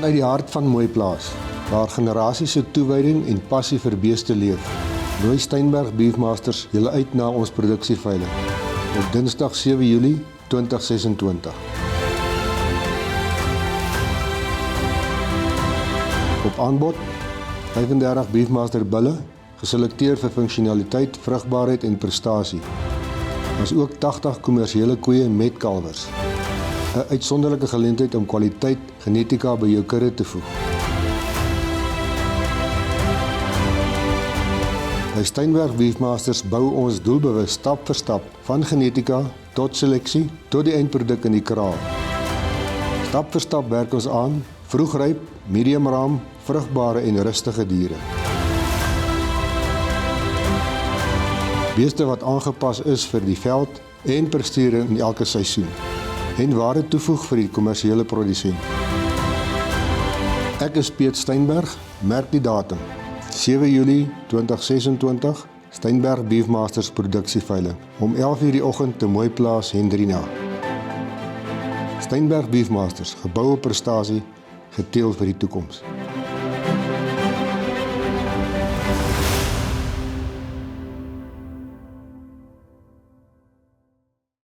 Vanuit die hart van Mooiplaas, waar generasies se toewyding en passie vir beeste leef, nooi Steinberg Beefmasters julle uit na ons produksieveiling op Dinsdag 7 Julie 2026. Op aanbod 35 Beefmaster bulle, geselekteer vir funksionaliteit, vrugbaarheid en prestasie. As ook 80 kommersiële koeie met kalwers. 'n uitsonderlike geleentheid om kwaliteit genetika by jou kudde te voeg. By Steinberg Beefmasters bou ons doelbewus stap vir stap van genetika tot seleksie tot die eindproduk in die kraal. Stap vir stap werk ons aan vroegryp, medium raam, vrugbare en rustige diere. Beeste wat aangepas is vir die veld en presteer in elke seisoen en waarde toevoeg vir die kommersiële produsent. Ek is Piet Steinberg, merk die datum. 7 Julie 2026, Steinberg Beefmasters produksieveiling, om 11 uur die oggend te Mooiplaas, Hendrina. Steinberg Beefmasters, gebou op prestasie, geteel vir die toekoms.